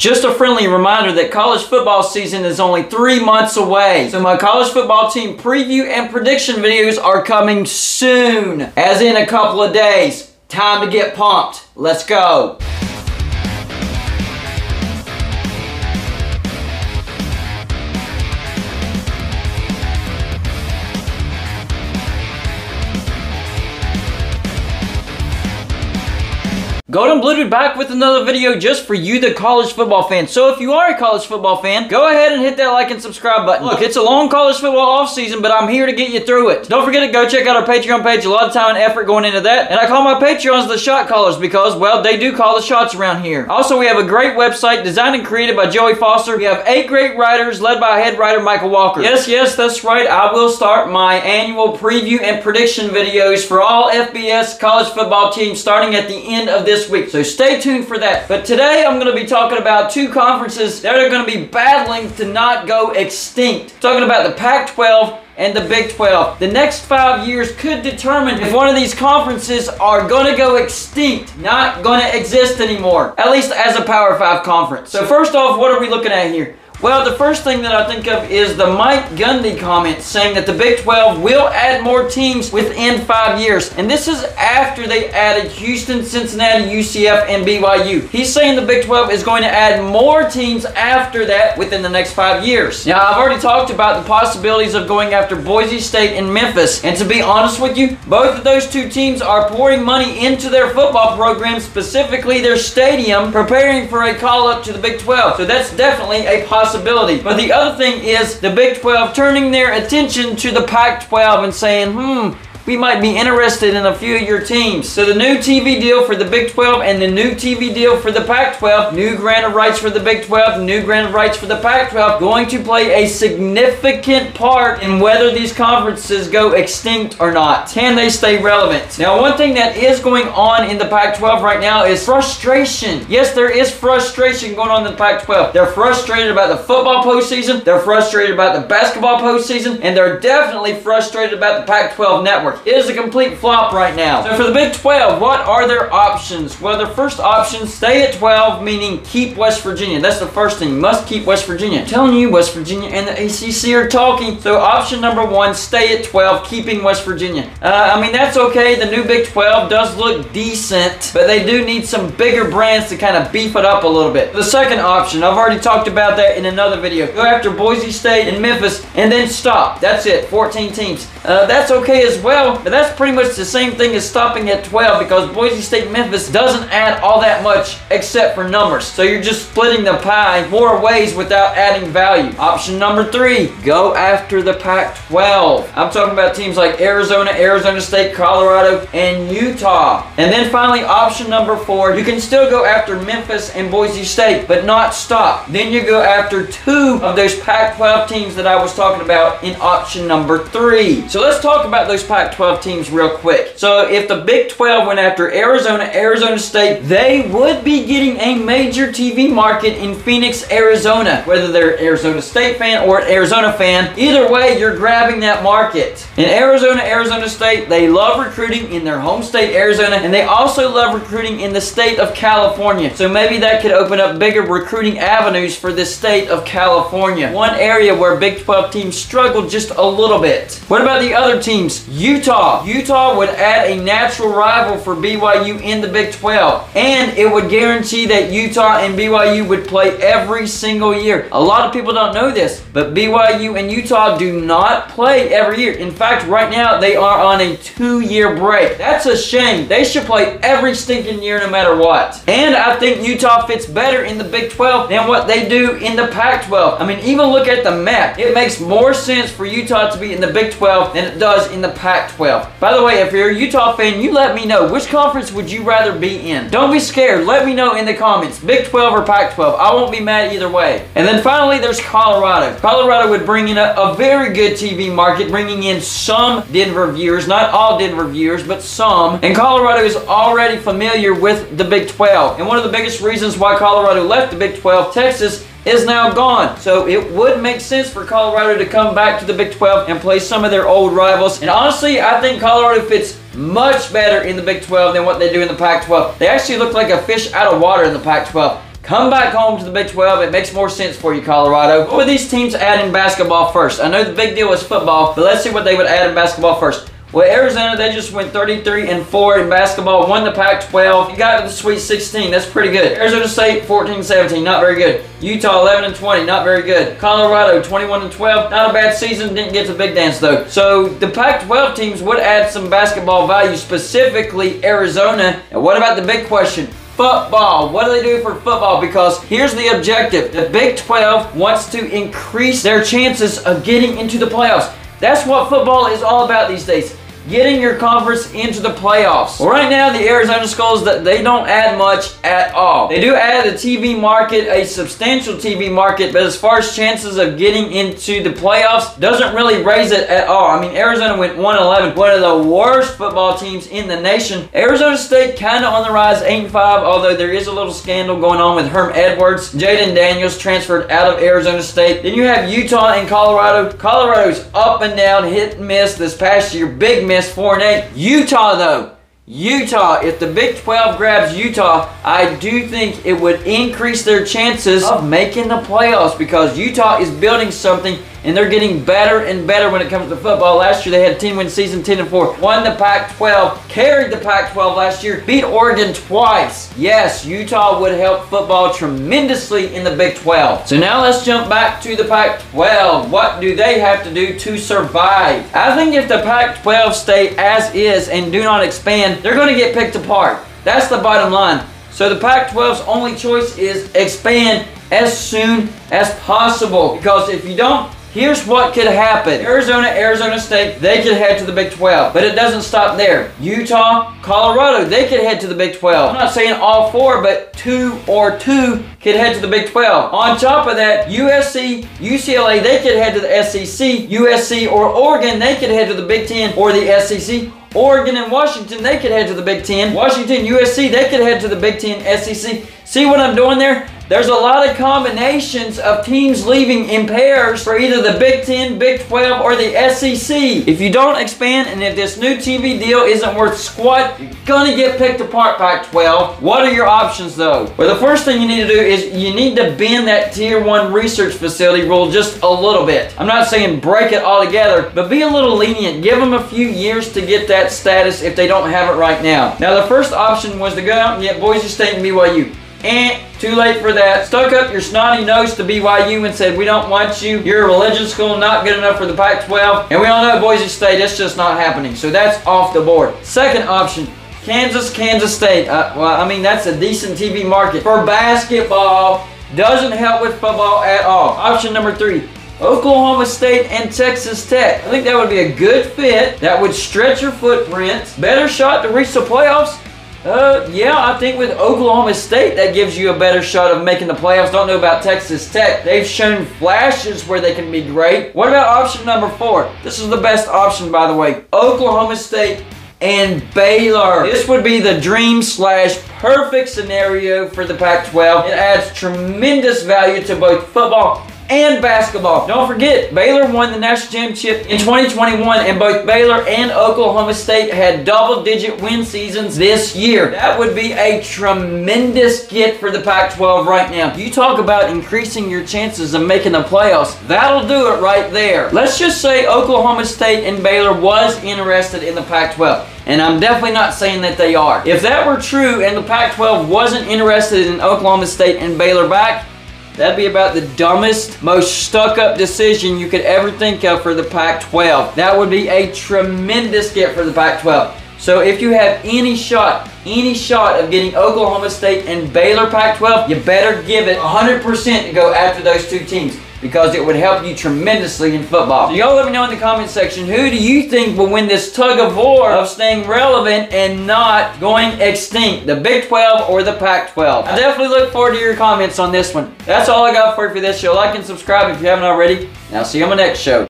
Just a friendly reminder that college football season is only 3 months away. So my college football team preview and prediction videos are coming soon, as in a couple of days. Time to get pumped. Let's go. Golden Blued back with another video just for you, the college football fan. So if you are a college football fan, go ahead and hit that like and subscribe button. Look, it's a long college football offseason, but I'm here to get you through it. Don't forget to go check out our Patreon page. A lot of time and effort going into that. And I call my Patreons the shot callers because, well, they do call the shots around here. Also, we have a great website designed and created by Joey Foster. We have 8 great writers led by head writer Michael Walker. Yes, that's right. I will start my annual preview and prediction videos for all FBS college football teams starting at the end of this week. So stay tuned for that. But today I'm going to be talking about 2 conferences that are going to be battling to not go extinct. Talking about the Pac-12 and the Big 12. The next 5 years could determine if one of these conferences are going to go extinct, not going to exist anymore, at least as a Power 5 conference. So first off, what are we looking at here? Well, the first thing that I think of is the Mike Gundy comment saying that the Big 12 will add more teams within 5 years. And this is after they added Houston, Cincinnati, UCF, and BYU. He's saying the Big 12 is going to add more teams after that within the next 5 years. Now, I've already talked about the possibilities of going after Boise State and Memphis. And to be honest with you, both of those 2 teams are pouring money into their football program, specifically their stadium, preparing for a call-up to the Big 12. So that's definitely a possibility. But the other thing is the Big 12 turning their attention to the Pac-12 and saying, we might be interested in a few of your teams. So the new TV deal for the Big 12 and the new TV deal for the Pac-12, new granted rights for the Big 12, new granted rights for the Pac-12, going to play a significant part in whether these conferences go extinct or not. Can they stay relevant? Now, one thing that is going on in the Pac-12 right now is frustration. Yes, there is frustration going on in the Pac-12. They're frustrated about the football postseason, they're frustrated about the basketball postseason, and they're definitely frustrated about the Pac-12 network. It is a complete flop right now. So for the Big 12, what are their options? Well, their first option, stay at 12, meaning keep West Virginia. That's the first thing. You must keep West Virginia. I'm telling you, West Virginia and the ACC are talking. So option number 1, stay at 12, keeping West Virginia. I mean, that's okay. The new Big 12 does look decent, but they do need some bigger brands to kind of beef it up a little bit. The second option, I've already talked about that in another video. Go after Boise State and Memphis, and then stop. That's it. 14 teams. That's okay as well. But that's pretty much the same thing as stopping at 12 because Boise State Memphis doesn't add all that much except for numbers. So you're just splitting the pie more ways without adding value. Option number 3, go after the Pac-12. I'm talking about teams like Arizona, Arizona State, Colorado, and Utah. And then finally, option number 4, you can still go after Memphis and Boise State, but not stop. Then you go after 2 of those Pac-12 teams that I was talking about in option number 3. So let's talk about those Pac-12 teams real quick. So if the Big 12 went after Arizona, Arizona State, they would be getting a major TV market in Phoenix, Arizona. Whether they're an Arizona State fan or an Arizona fan, either way, you're grabbing that market. In Arizona, Arizona State, they love recruiting in their home state, Arizona, and they also love recruiting in the state of California. So maybe that could open up bigger recruiting avenues for the state of California. One area where Big 12 teams struggle just a little bit. What about the other teams? Utah. Utah would add a natural rival for BYU in the Big 12. And it would guarantee that Utah and BYU would play every single year. A lot of people don't know this, but BYU and Utah do not play every year. In fact, right now, they are on a 2-year break. That's a shame. They should play every stinking year no matter what. And I think Utah fits better in the Big 12 than what they do in the Pac-12. I mean, even look at the map. It makes more sense for Utah to be in the Big 12 than it does in the Pac-12. By the way, if you're a Utah fan, you let me know. Which conference would you rather be in? Don't be scared. Let me know in the comments. Big 12 or Pac-12. I won't be mad either way. And then finally, there's Colorado. Colorado would bring in a very good TV market, bringing in some Denver viewers. Not all Denver viewers, but some. And Colorado is already familiar with the Big 12. And one of the biggest reasons why Colorado left the Big 12, Texas, is now gone. So it would make sense for Colorado to come back to the Big 12 and play some of their old rivals. And honestly, I think Colorado fits much better in the Big 12 than what they do in the Pac-12. They actually look like a fish out of water in the Pac-12. come back home to the Big 12. It makes more sense for you, Colorado. What would these teams add in basketball first? I know the big deal is football, but let's see what they would add in basketball first. Well, Arizona, they just went 33-4 in basketball, won the Pac-12. You got to the Sweet 16. That's pretty good. Arizona State, 14-17, not very good. Utah, 11-20, not very good. Colorado, 21-12, not a bad season. Didn't get to the big dance, though. So the Pac-12 teams would add some basketball value, specifically Arizona. And what about the big question? Football. What do they do for football? Because here's the objective. The Big 12 wants to increase their chances of getting into the playoffs. That's what football is all about these days. Getting your conference into the playoffs. Well, right now, the Arizona Skulls, they don't add much at all. They do add a TV market, a substantial TV market, but as far as chances of getting into the playoffs, doesn't really raise it at all. I mean, Arizona went 1-11, one of the worst football teams in the nation. Arizona State kind of on the rise, 8-5, although there is a little scandal going on with Herm Edwards. Jaden Daniels transferred out of Arizona State. Then you have Utah and Colorado. Colorado's up and down, hit and miss this past year. Big miss. 4-8. Utah, though. Utah, if the Big 12 grabs Utah, I do think it would increase their chances of making the playoffs because Utah is building something and they're getting better and better when it comes to football. Last year, they had a 10-win season, 10-4. Won the Pac-12, carried the Pac-12 last year, beat Oregon twice. Yes, Utah would help football tremendously in the Big 12. So now let's jump back to the Pac-12. What do they have to do to survive? I think if the Pac-12 stay as is and do not expand, they're going to get picked apart. That's the bottom line. So the Pac-12's only choice is expand as soon as possible. Because if you don't, here's what could happen. Arizona State, they could head to the Big 12. But it doesn't stop there. Utah, Colorado, they could head to the Big 12. I'm not saying all four, but two could head to the Big 12. On top of that, USC, UCLA, they could head to the SEC. USC or Oregon, they could head to the Big 10 or the SEC. Oregon and Washington, they could head to the Big 10. Washington, USC, they could head to the Big 10, SEC. See what I'm doing there? There's a lot of combinations of teams leaving in pairs for either the Big 10, Big 12, or the SEC. If you don't expand and if this new TV deal isn't worth squat, you're gonna get picked apart, Pac-12. What are your options, though? Well, the first thing you need to do is you need to bend that Tier 1 research facility rule just a little bit. I'm not saying break it all together, but be a little lenient. Give them a few years to get that status if they don't have it right now. Now, the first option was to go out and get Boise State and BYU. Too late for that. Stuck up your snotty nose to BYU and said, we don't want you. You're a religion school, not good enough for the Pac-12. And we all know Boise State, that's just not happening. So that's off the board. Second option, Kansas State. Well, I mean, that's a decent TV market for basketball. Doesn't help with football at all. Option number 3. Oklahoma State and Texas Tech. I think that would be a good fit. That would stretch your footprint. Better shot to reach the playoffs. Yeah, I think with Oklahoma State, that gives you a better shot of making the playoffs. Don't know about Texas Tech. They've shown flashes where they can be great. What about option number 4? This is the best option, by the way. Oklahoma State and Baylor. This would be the dream / perfect scenario for the Pac-12. It adds tremendous value to both football and basketball. Don't forget, Baylor won the national championship in 2021, and both Baylor and Oklahoma State had double-digit win seasons this year. That would be a tremendous get for the Pac-12 right now. You talk about increasing your chances of making the playoffs. That'll do it right there. Let's just say Oklahoma State and Baylor was interested in the Pac-12. And I'm definitely not saying that they are. If that were true and the Pac-12 wasn't interested in Oklahoma State and Baylor back, that'd be about the dumbest, most stuck-up decision you could ever think of for the Pac-12. That would be a tremendous get for the Pac-12. So if you have any shot of getting Oklahoma State and Baylor Pac-12, you better give it 100% to go after those two teams, because it would help you tremendously in football. So y'all let me know in the comment section, who do you think will win this tug of war of staying relevant and not going extinct? The Big 12 or the Pac-12? I definitely look forward to your comments on this one. That's all I got for you for this show. Like and subscribe if you haven't already. And I'll see you on my next show.